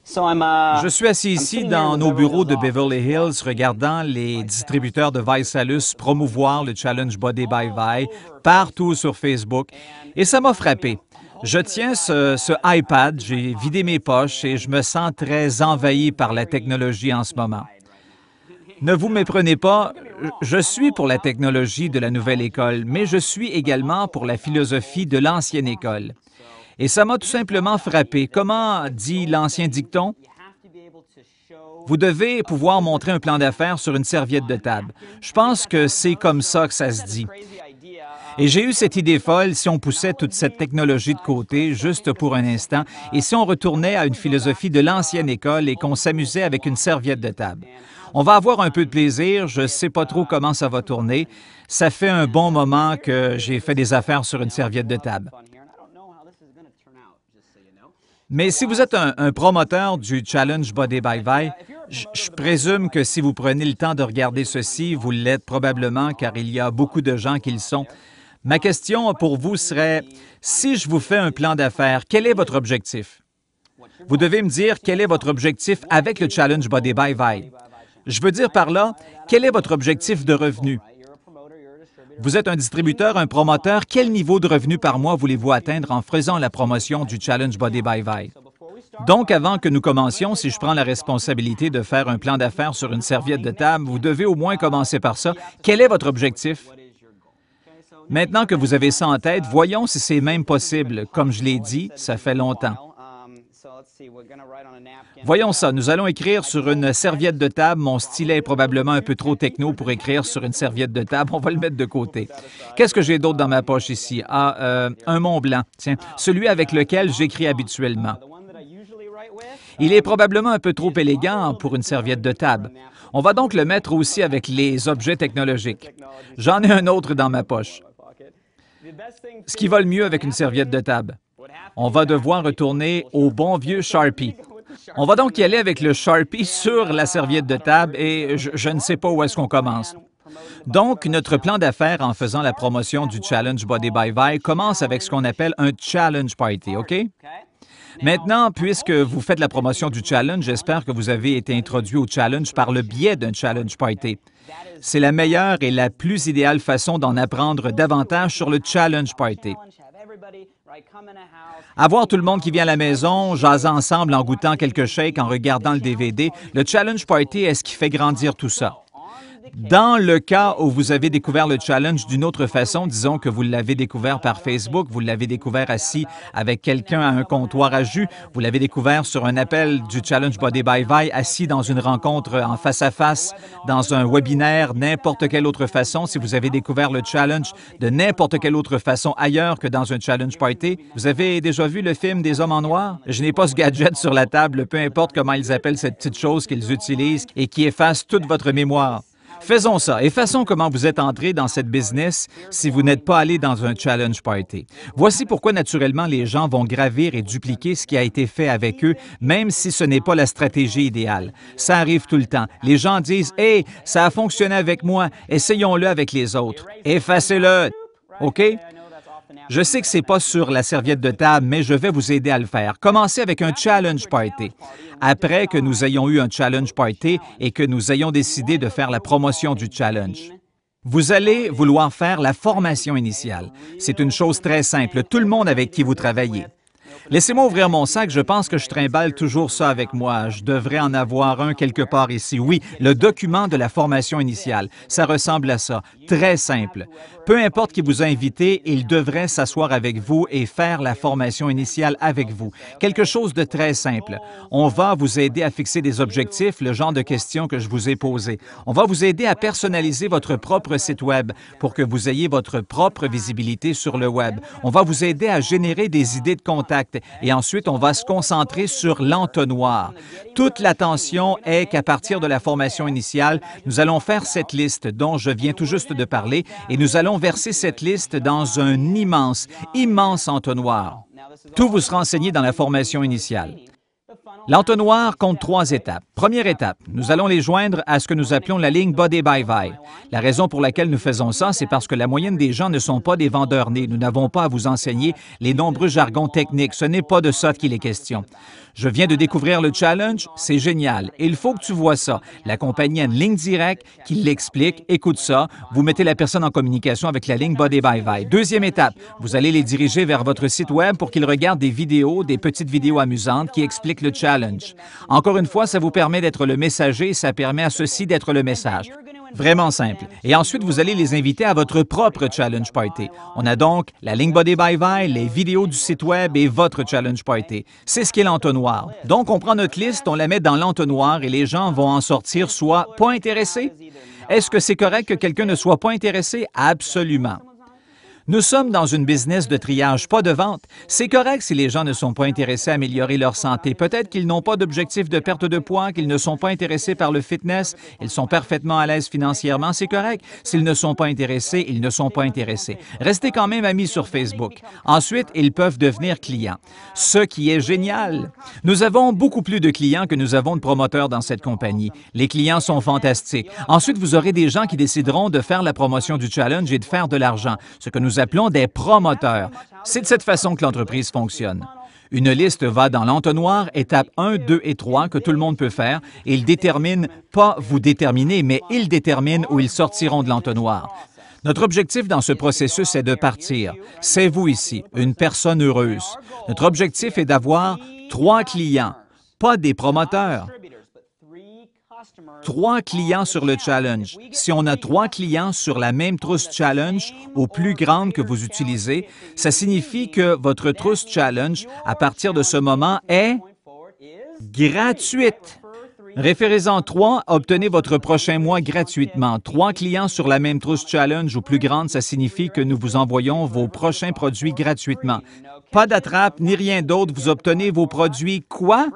Je suis assis ici dans nos bureaux de Beverly Hills regardant les distributeurs de Vaisalus promouvoir le Challenge Body by Vi partout sur Facebook et ça m'a frappé. Je tiens ce iPad, j'ai vidé mes poches et je me sens très envahi par la technologie en ce moment. Ne vous méprenez pas, je suis pour la technologie de la nouvelle école, mais je suis également pour la philosophie de l'ancienne école. Et ça m'a tout simplement frappé. Comment dit l'ancien dicton? Vous devez pouvoir montrer un plan d'affaires sur une serviette de table. Je pense que c'est comme ça que ça se dit. Et j'ai eu cette idée folle si on poussait toute cette technologie de côté, juste pour un instant, et si on retournait à une philosophie de l'ancienne école et qu'on s'amusait avec une serviette de table. On va avoir un peu de plaisir, je ne sais pas trop comment ça va tourner. Ça fait un bon moment que j'ai fait des affaires sur une serviette de table. Mais si vous êtes un promoteur du Challenge Body by Vi, je présume que si vous prenez le temps de regarder ceci, vous l'êtes probablement car il y a beaucoup de gens qui le sont. Ma question pour vous serait, si je vous fais un plan d'affaires, quel est votre objectif? Vous devez me dire quel est votre objectif avec le Challenge Body by Vi. Je veux dire par là, quel est votre objectif de revenu? Vous êtes un distributeur, un promoteur, quel niveau de revenu par mois voulez-vous atteindre en faisant la promotion du Challenge Body by Vi? Donc, avant que nous commencions, si je prends la responsabilité de faire un plan d'affaires sur une serviette de table, vous devez au moins commencer par ça. Quel est votre objectif? Maintenant que vous avez ça en tête, voyons si c'est même possible. Comme je l'ai dit, ça fait longtemps. Voyons ça, nous allons écrire sur une serviette de table. Mon stylet est probablement un peu trop techno pour écrire sur une serviette de table. On va le mettre de côté. Qu'est-ce que j'ai d'autre dans ma poche ici? Ah, un Mont Blanc, tiens, celui avec lequel j'écris habituellement. Il est probablement un peu trop élégant pour une serviette de table. On va donc le mettre aussi avec les objets technologiques. J'en ai un autre dans ma poche. Ce qui va le mieux avec une serviette de table. On va devoir retourner au bon vieux Sharpie. On va donc y aller avec le Sharpie sur la serviette de table et je ne sais pas où est-ce qu'on commence. Donc, notre plan d'affaires en faisant la promotion du Challenge Body by Vi commence avec ce qu'on appelle un Challenge Party, OK? Maintenant, puisque vous faites la promotion du Challenge, j'espère que vous avez été introduit au Challenge par le biais d'un Challenge Party. C'est la meilleure et la plus idéale façon d'en apprendre davantage sur le Challenge Party. Avoir tout le monde qui vient à la maison, jaser ensemble en goûtant quelques shakes, en regardant le DVD, le Challenge Party est ce qui fait grandir tout ça. Dans le cas où vous avez découvert le challenge d'une autre façon, disons que vous l'avez découvert par Facebook, vous l'avez découvert assis avec quelqu'un à un comptoir à jus, vous l'avez découvert sur un appel du Challenge Body by Vi, assis dans une rencontre en face-à-face, dans un webinaire, n'importe quelle autre façon, si vous avez découvert le challenge de n'importe quelle autre façon ailleurs que dans un challenge party. Vous avez déjà vu le film des hommes en noir? Je n'ai pas ce gadget sur la table, peu importe comment ils appellent cette petite chose qu'ils utilisent et qui efface toute votre mémoire. Faisons ça et façons comment vous êtes entré dans cette business si vous n'êtes pas allé dans un challenge party. Voici pourquoi naturellement les gens vont gravir et dupliquer ce qui a été fait avec eux, même si ce n'est pas la stratégie idéale. Ça arrive tout le temps. Les gens disent « Hey, ça a fonctionné avec moi, essayons-le avec les autres. Effacez-le. » OK? Je sais que ce n'est pas sur la serviette de table, mais je vais vous aider à le faire. Commencez avec un challenge party. Après que nous ayons eu un challenge party et que nous ayons décidé de faire la promotion du challenge, vous allez vouloir faire la formation initiale. C'est une chose très simple. Tout le monde avec qui vous travaillez. Laissez-moi ouvrir mon sac, je pense que je trimballe toujours ça avec moi. Je devrais en avoir un quelque part ici. Oui, le document de la formation initiale. Ça ressemble à ça. Très simple. Peu importe qui vous a invité, il devrait s'asseoir avec vous et faire la formation initiale avec vous. Quelque chose de très simple. On va vous aider à fixer des objectifs, le genre de questions que je vous ai posées. On va vous aider à personnaliser votre propre site Web pour que vous ayez votre propre visibilité sur le Web. On va vous aider à générer des idées de contact. Et ensuite, on va se concentrer sur l'entonnoir. Toute l'attention est qu'à partir de la formation initiale, nous allons faire cette liste dont je viens tout juste de parler et nous allons verser cette liste dans un immense entonnoir. Tout vous sera enseigné dans la formation initiale. L'entonnoir compte 3 étapes. Première étape, nous allons les joindre à ce que nous appelons la ligne Body by Vi. La raison pour laquelle nous faisons ça, c'est parce que la moyenne des gens ne sont pas des vendeurs nés. Nous n'avons pas à vous enseigner les nombreux jargons techniques. Ce n'est pas de ça qu'il est question. Je viens de découvrir le challenge, c'est génial. Il faut que tu vois ça. La compagnie a une ligne directe qui l'explique. Écoute ça. Vous mettez la personne en communication avec la ligne Body by Vi. Deuxième étape, vous allez les diriger vers votre site Web pour qu'ils regardent des vidéos, des petites vidéos amusantes qui expliquent le challenge. Encore une fois, ça vous permet d'être le messager et ça permet à ceux-ci d'être le message. Vraiment simple. Et ensuite, vous allez les inviter à votre propre Challenge Party. On a donc la ligne Body by Vi, les vidéos du site Web et votre Challenge Party. C'est ce qui est l'entonnoir. Donc, on prend notre liste, on la met dans l'entonnoir et les gens vont en sortir soit pas intéressés. Est-ce que c'est correct que quelqu'un ne soit pas intéressé? Absolument. Nous sommes dans une business de triage, pas de vente. C'est correct si les gens ne sont pas intéressés à améliorer leur santé. Peut-être qu'ils n'ont pas d'objectif de perte de poids, qu'ils ne sont pas intéressés par le fitness, ils sont parfaitement à l'aise financièrement, c'est correct. S'ils ne sont pas intéressés, ils ne sont pas intéressés. Restez quand même amis sur Facebook. Ensuite, ils peuvent devenir clients. Ce qui est génial. Nous avons beaucoup plus de clients que nous avons de promoteurs dans cette compagnie. Les clients sont fantastiques. Ensuite, vous aurez des gens qui décideront de faire la promotion du challenge et de faire de l'argent, ce que nous appelons des promoteurs. C'est de cette façon que l'entreprise fonctionne. Une liste va dans l'entonnoir, étapes 1, 2 et 3 que tout le monde peut faire et il détermine, pas vous déterminer, mais il détermine où ils sortiront de l'entonnoir. Notre objectif dans ce processus est de partir. C'est vous ici, une personne heureuse. Notre objectif est d'avoir 3 clients, pas des promoteurs. 3 clients sur le challenge. Si on a 3 clients sur la même trousse challenge ou plus grande que vous utilisez, ça signifie que votre trousse challenge, à partir de ce moment, est gratuite. Référez-en 3, obtenez votre prochain mois gratuitement. 3 clients sur la même trousse challenge ou plus grande, ça signifie que nous vous envoyons vos prochains produits gratuitement. Pas d'attrape ni rien d'autre, vous obtenez vos produits quoi?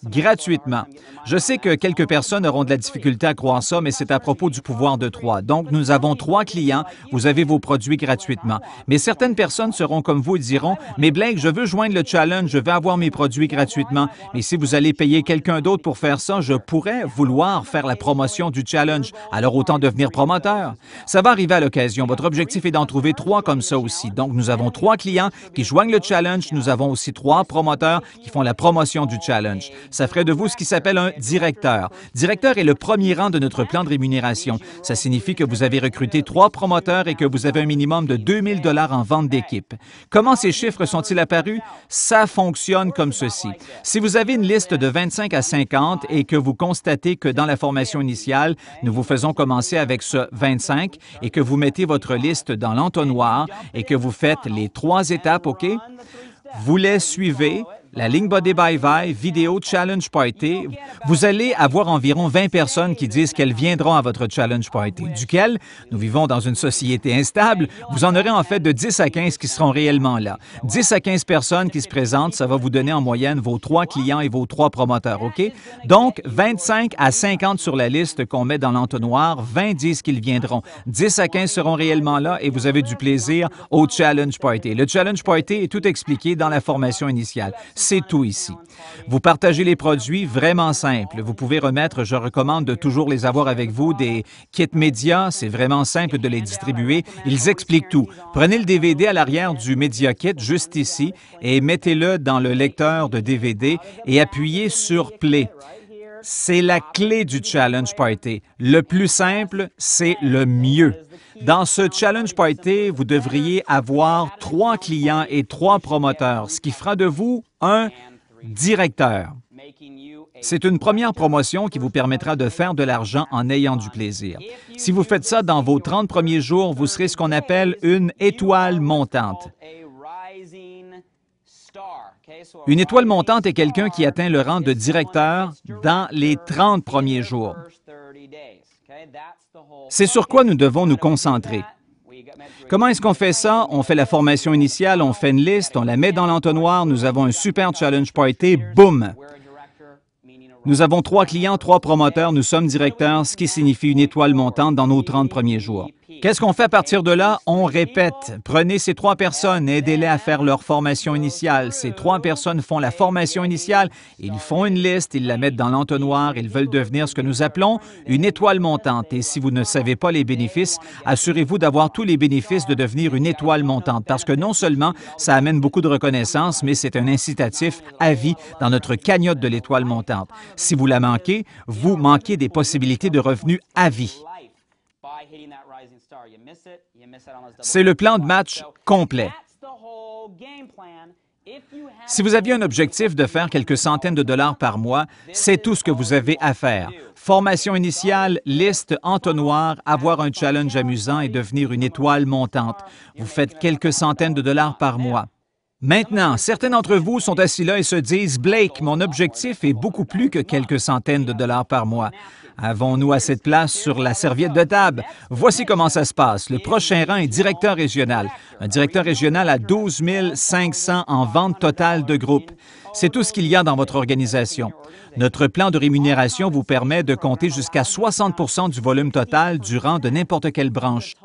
Gratuitement. Je sais que quelques personnes auront de la difficulté à croire ça, mais c'est à propos du pouvoir de 3. Donc, nous avons 3 clients, vous avez vos produits gratuitement. Mais certaines personnes seront comme vous et diront, « Mais Blake, je veux joindre le challenge, je veux avoir mes produits gratuitement. Mais si vous allez payer quelqu'un d'autre pour faire ça, je pourrais vouloir faire la promotion du challenge. Alors, autant devenir promoteur. » Ça va arriver à l'occasion. Votre objectif est d'en trouver 3 comme ça aussi. Donc, nous avons 3 clients qui joignent le challenge. Nous avons aussi 3 promoteurs qui font la promotion du challenge. Ça ferait de vous ce qui s'appelle un directeur. Directeur est le premier rang de notre plan de rémunération. Ça signifie que vous avez recruté 3 promoteurs et que vous avez un minimum de 2 000 $ en vente d'équipe. Comment ces chiffres sont-ils apparus? Ça fonctionne comme ceci. Si vous avez une liste de 25 à 50 et que vous constatez que dans la formation initiale, nous vous faisons commencer avec ce 25 et que vous mettez votre liste dans l'entonnoir et que vous faites les 3 étapes, OK? Vous les suivez. La ligne Body by Vi, vidéo Challenge Party, vous allez avoir environ 20 personnes qui disent qu'elles viendront à votre Challenge Party, duquel nous vivons dans une société instable. Vous en aurez en fait de 10 à 15 qui seront réellement là. 10 à 15 personnes qui se présentent, ça va vous donner en moyenne vos 3 clients et vos 3 promoteurs, OK? Donc, 25 à 50 sur la liste qu'on met dans l'entonnoir, 20 disent qu'ils viendront. 10 à 15 seront réellement là et vous avez du plaisir au Challenge Party. Le Challenge Party est tout expliqué dans la formation initiale. C'est tout ici. Vous partagez les produits, vraiment simple. Vous pouvez remettre, je recommande de toujours les avoir avec vous, des kits médias. C'est vraiment simple de les distribuer. Ils expliquent tout. Prenez le DVD à l'arrière du Media Kit, juste ici, et mettez-le dans le lecteur de DVD et appuyez sur Play. C'est la clé du Challenge Party. Le plus simple, c'est le mieux. Dans ce Challenge Party, vous devriez avoir 3 clients et 3 promoteurs, ce qui fera de vous un directeur. C'est une première promotion qui vous permettra de faire de l'argent en ayant du plaisir. Si vous faites ça dans vos 30 premiers jours, vous serez ce qu'on appelle une étoile montante. Une étoile montante est quelqu'un qui atteint le rang de directeur dans les 30 premiers jours. C'est sur quoi nous devons nous concentrer. Comment est-ce qu'on fait ça? On fait la formation initiale, on fait une liste, on la met dans l'entonnoir, nous avons un super challenge party, boum! Nous avons 3 clients, 3 promoteurs, nous sommes directeurs, ce qui signifie une étoile montante dans nos 30 premiers jours. Qu'est-ce qu'on fait à partir de là? On répète. Prenez ces 3 personnes, aidez-les à faire leur formation initiale. Ces 3 personnes font la formation initiale, ils font une liste, ils la mettent dans l'entonnoir, ils veulent devenir ce que nous appelons une étoile montante. Et si vous ne savez pas les bénéfices, assurez-vous d'avoir tous les bénéfices de devenir une étoile montante, parce que non seulement ça amène beaucoup de reconnaissance, mais c'est un incitatif à vie dans notre cagnotte de l'étoile montante. Si vous la manquez, vous manquez des possibilités de revenus à vie. C'est le plan de match complet. Si vous aviez un objectif de faire quelques centaines de dollars par mois, c'est tout ce que vous avez à faire. Formation initiale, liste, entonnoir, avoir un challenge amusant et devenir une étoile montante. Vous faites quelques centaines de dollars par mois. Maintenant, certains d'entre vous sont assis là et se disent « Blake, mon objectif est beaucoup plus que quelques centaines de dollars par mois. Avons-nous assez de place sur la serviette de table? » Voici comment ça se passe. Le prochain rang est directeur régional. Un directeur régional a 12 500 en vente totale de groupe. C'est tout ce qu'il y a dans votre organisation. Notre plan de rémunération vous permet de compter jusqu'à 60 du volume total du rang de n'importe quelle branche.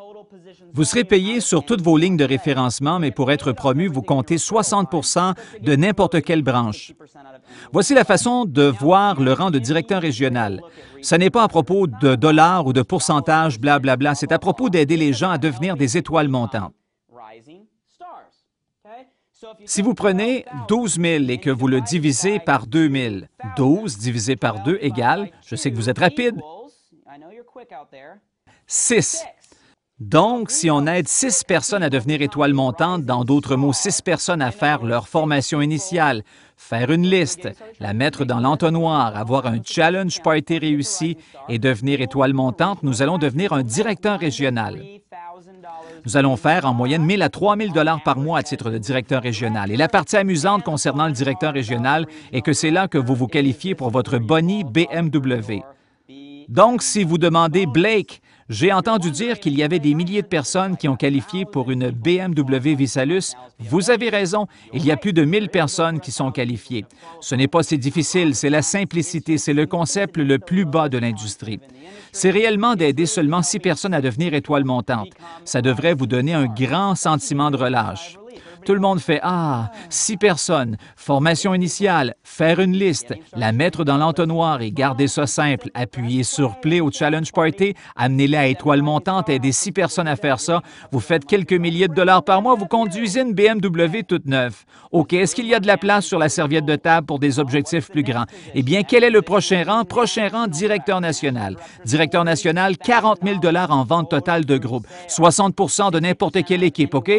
Vous serez payé sur toutes vos lignes de référencement, mais pour être promu, vous comptez 60 de n'importe quelle branche. Voici la façon de voir le rang de directeur régional. Ce n'est pas à propos de dollars ou de pourcentage, blablabla, c'est à propos d'aider les gens à devenir des étoiles montantes. Si vous prenez 12 000 et que vous le divisez par 2 000, 12 divisé par 2 égale, je sais que vous êtes rapide, 6. Donc, si on aide 6 personnes à devenir étoiles montantes, dans d'autres mots, 6 personnes à faire leur formation initiale, faire une liste, la mettre dans l'entonnoir, avoir un challenge party réussi et devenir étoile montante, nous allons devenir un directeur régional. Nous allons faire en moyenne 1 000 à 3 000 $ par mois à titre de directeur régional. Et la partie amusante concernant le directeur régional est que c'est là que vous vous qualifiez pour votre boni BMW. Donc, si vous demandez « Blake, j'ai entendu dire qu'il y avait des milliers de personnes qui ont qualifié pour une BMW Visalus. » Vous avez raison, il y a plus de 1 000 personnes qui sont qualifiées. Ce n'est pas si difficile, c'est la simplicité, c'est le concept le plus bas de l'industrie. C'est réellement d'aider seulement 6 personnes à devenir étoiles montantes. Ça devrait vous donner un grand sentiment de relâche. Tout le monde fait « Ah, 6 personnes, formation initiale, faire une liste, la mettre dans l'entonnoir et garder ça simple, appuyer sur Play au Challenge Party, amenez-les à étoile montante, aider 6 personnes à faire ça, vous faites quelques milliers de dollars par mois, vous conduisez une BMW toute neuve. OK, est-ce qu'il y a de la place sur la serviette de table pour des objectifs plus grands? Eh bien, quel est le prochain rang? Prochain rang, directeur national. Directeur national, 40 000 $ en vente totale de groupe, 60 % de n'importe quelle équipe, OK?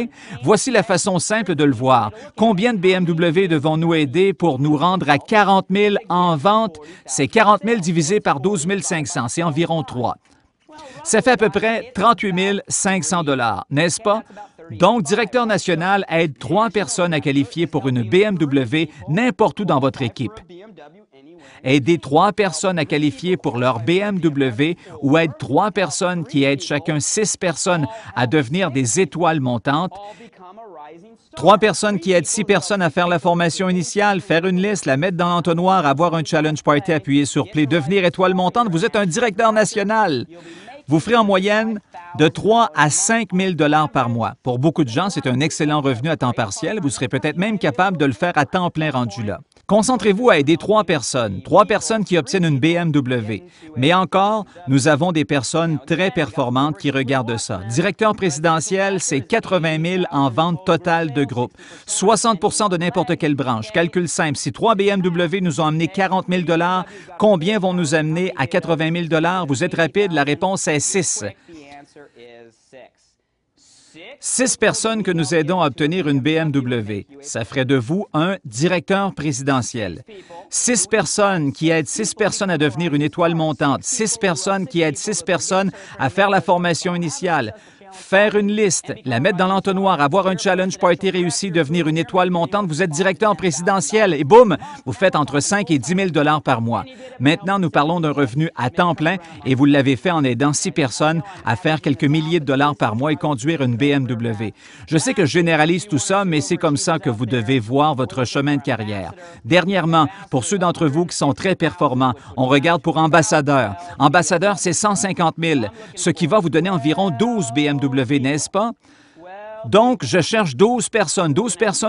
Voici la façon simple de le voir. Combien de BMW devons-nous aider pour nous rendre à 40 000 en vente? C'est 40 000 divisé par 12 500, c'est environ 3. Ça fait à peu près 38 500 $, n'est-ce pas? Donc, directeur national aide 3 personnes à qualifier pour une BMW n'importe où dans votre équipe. Aidez 3 personnes à qualifier pour leur BMW ou aide 3 personnes qui aident chacun 6 personnes à devenir des étoiles montantes. 3 personnes qui aident 6 personnes à faire la formation initiale, faire une liste, la mettre dans l'entonnoir, avoir un challenge party appuyé sur Play, devenir étoile montante, vous êtes un directeur national. Vous ferez en moyenne de 3 à 5 000 $ par mois. Pour beaucoup de gens, c'est un excellent revenu à temps partiel. Vous serez peut-être même capable de le faire à temps plein rendu là. Concentrez-vous à aider 3 personnes qui obtiennent une BMW. Mais encore, nous avons des personnes très performantes qui regardent ça. Directeur présidentiel, c'est 80 000 en vente totale de groupe. 60 % de n'importe quelle branche. Calcul simple, si 3 BMW nous ont amené 40 000 $, combien vont nous amener à 80 000 $? Vous êtes rapide, la réponse est 6. 6 personnes que nous aidons à obtenir une BMW. Ça ferait de vous un directeur présidentiel. 6 personnes qui aident 6 personnes à devenir une étoile montante. 6 personnes qui aident 6 personnes à faire la formation initiale. faire une liste, la mettre dans l'entonnoir, avoir un challenge party réussi, devenir une étoile montante, vous êtes directeur présidentiel et boum, vous faites entre 5 et 10 000 $ par mois. Maintenant, nous parlons d'un revenu à temps plein et vous l'avez fait en aidant 6 personnes à faire quelques milliers de dollars par mois et conduire une BMW. Je sais que je généralise tout ça, mais c'est comme ça que vous devez voir votre chemin de carrière. Dernièrement, pour ceux d'entre vous qui sont très performants, on regarde pour ambassadeur. Ambassadeur, c'est 150 000, ce qui va vous donner environ 12 BMW, n'est-ce pas? Donc, je cherche 12 personnes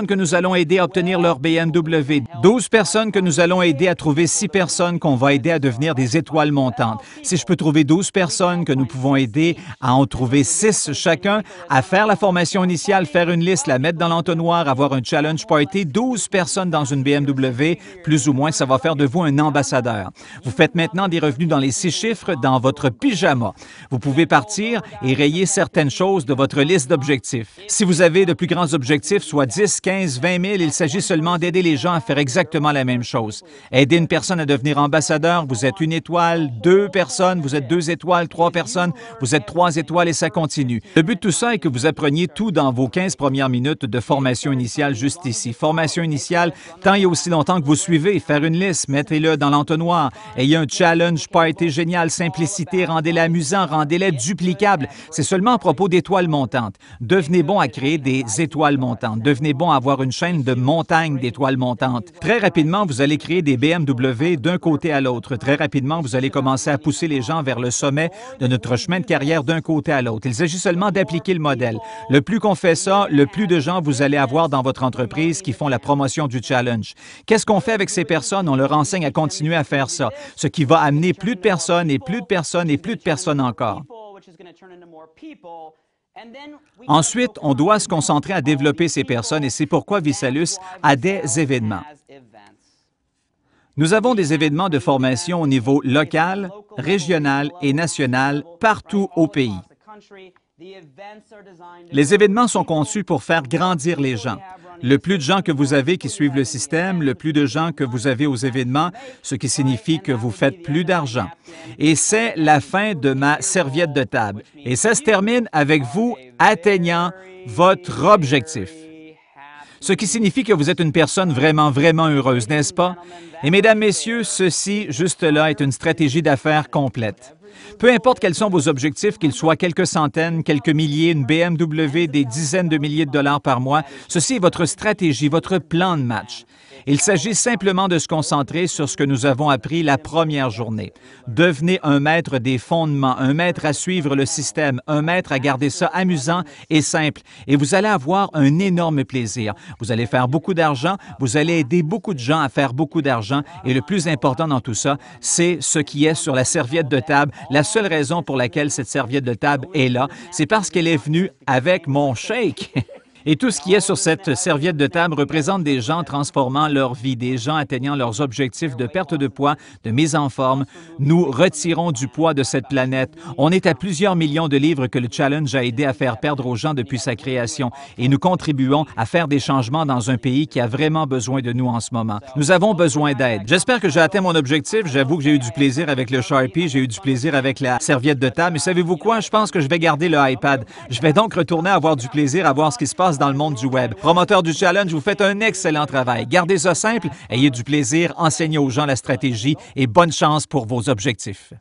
que nous allons aider à obtenir leur BMW, 12 personnes que nous allons aider à trouver 6 personnes qu'on va aider à devenir des étoiles montantes. Si je peux trouver 12 personnes que nous pouvons aider à en trouver 6 chacun, à faire la formation initiale, faire une liste, la mettre dans l'entonnoir, avoir un challenge party, 12 personnes dans une BMW, plus ou moins, ça va faire de vous un ambassadeur. Vous faites maintenant des revenus dans les 6 chiffres dans votre pyjama. Vous pouvez partir et rayer certaines choses de votre liste d'objectifs. Si vous avez de plus grands objectifs, soit 10, 15, 20 000, il s'agit seulement d'aider les gens à faire exactement la même chose. Aider une personne à devenir ambassadeur, vous êtes une étoile, 2 personnes, vous êtes 2 étoiles, 3 personnes, vous êtes 3 étoiles et ça continue. Le but de tout ça est que vous appreniez tout dans vos 15 premières minutes de formation initiale juste ici. Formation initiale, tant et aussi longtemps que vous suivez, faire une liste, mettez-le dans l'entonnoir, ayez un challenge party génial, simplicité, rendez-le amusant, rendez-le duplicable. C'est seulement à propos d'étoiles montantes. Devenez bon à créer des étoiles montantes. Devenez bon à avoir une chaîne de montagnes d'étoiles montantes. Très rapidement, vous allez créer des BMW d'un côté à l'autre. Très rapidement, vous allez commencer à pousser les gens vers le sommet de notre chemin de carrière d'un côté à l'autre. Il s'agit seulement d'appliquer le modèle. Le plus qu'on fait ça, le plus de gens vous allez avoir dans votre entreprise qui font la promotion du challenge. Qu'est-ce qu'on fait avec ces personnes? On leur enseigne à continuer à faire ça, ce qui va amener plus de personnes et plus de personnes et plus de personnes encore. Ensuite, on doit se concentrer à développer ces personnes et c'est pourquoi Visalus a des événements. Nous avons des événements de formation au niveau local, régional et national partout au pays. Les événements sont conçus pour faire grandir les gens. Le plus de gens que vous avez qui suivent le système, le plus de gens que vous avez aux événements, ce qui signifie que vous faites plus d'argent. Et c'est la fin de ma serviette de table. Et ça se termine avec vous atteignant votre objectif. Ce qui signifie que vous êtes une personne vraiment, vraiment heureuse, n'est-ce pas? Et mesdames, messieurs, ceci, juste là, est une stratégie d'affaires complète. Peu importe quels sont vos objectifs, qu'ils soient quelques centaines, quelques milliers, une BMW, des dizaines de milliers de dollars par mois, ceci est votre stratégie, votre plan de match. Il s'agit simplement de se concentrer sur ce que nous avons appris la première journée. Devenez un maître des fondements, un maître à suivre le système, un maître à garder ça amusant et simple. Et vous allez avoir un énorme plaisir. Vous allez faire beaucoup d'argent, vous allez aider beaucoup de gens à faire beaucoup d'argent. Et le plus important dans tout ça, c'est ce qui est sur la serviette de table. La seule raison pour laquelle cette serviette de table est là, c'est parce qu'elle est venue avec mon shake. Et tout ce qui est sur cette serviette de table représente des gens transformant leur vie, des gens atteignant leurs objectifs de perte de poids, de mise en forme. Nous retirons du poids de cette planète. On est à plusieurs millions de livres que le challenge a aidé à faire perdre aux gens depuis sa création et nous contribuons à faire des changements dans un pays qui a vraiment besoin de nous en ce moment. Nous avons besoin d'aide. J'espère que j'ai atteint mon objectif. J'avoue que j'ai eu du plaisir avec le Sharpie, j'ai eu du plaisir avec la serviette de table. Mais savez-vous quoi? Je pense que je vais garder le iPad. Je vais donc retourner avoir du plaisir à voir ce qui se passe dans le monde du web. Promoteur du challenge, vous faites un excellent travail. Gardez ça simple, ayez du plaisir, enseignez aux gens la stratégie et bonne chance pour vos objectifs.